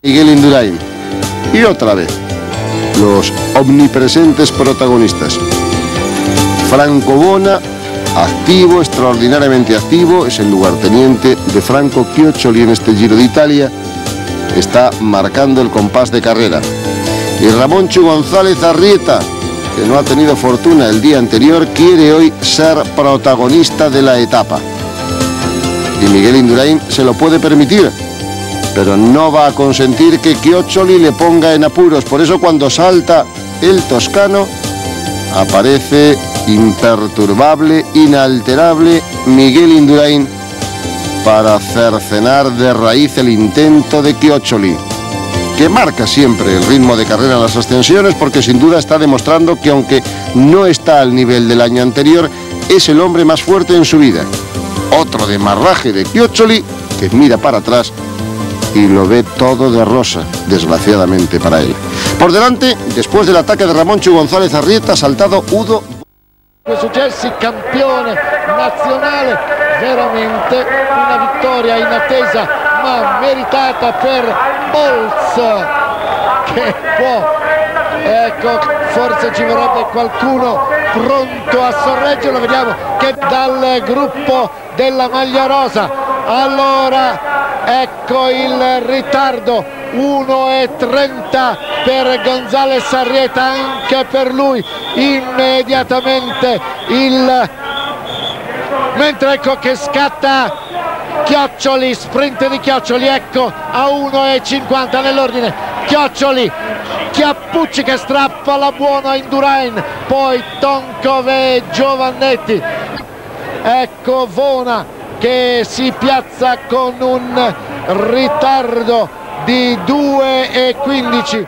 Miguel Indurain. Y otra vez, los omnipresentes protagonistas. Franco Bona, activo, extraordinariamente activo, es el lugarteniente de Franco Chioccioli en este Giro de Italia. Está marcando el compás de carrera. Y Ramoncho González Arrieta, que no ha tenido fortuna el día anterior, quiere hoy ser protagonista de la etapa. Y Miguel Indurain se lo puede permitir, pero no va a consentir que Chioccioli le ponga en apuros. Por eso cuando salta el toscano, aparece imperturbable, inalterable Miguel Indurain para cercenar de raíz el intento de Chioccioli, que marca siempre el ritmo de carrera en las ascensiones, porque sin duda está demostrando que aunque no está al nivel del año anterior, es el hombre más fuerte en su vida. Otro demarraje de Chioccioli que mira para atrás y lo ve todo de rosa, desgraciadamente para él. Por delante, después del ataque de Ramoncho González Arrieta, ha saltado Udo. Successi, campione nazionale, veramente una vittoria inattesa ma meritata per Bolz, che può, ecco, forse ci vorrebbe qualcuno pronto a sorreggerlo. Vediamo che dal gruppo della maglia rosa. Allora ecco il ritardo, 1:30 per González Arrieta, anche per lui immediatamente mentre ecco che scatta Chioccioli, sprint di Chioccioli, ecco a 1:50 nell'ordine. Chioccioli, Chiappucci che strappa la buona Indurain, poi Tonkov e Giovannetti. Ecco Vona che si piazza con un ritardo di 2:15.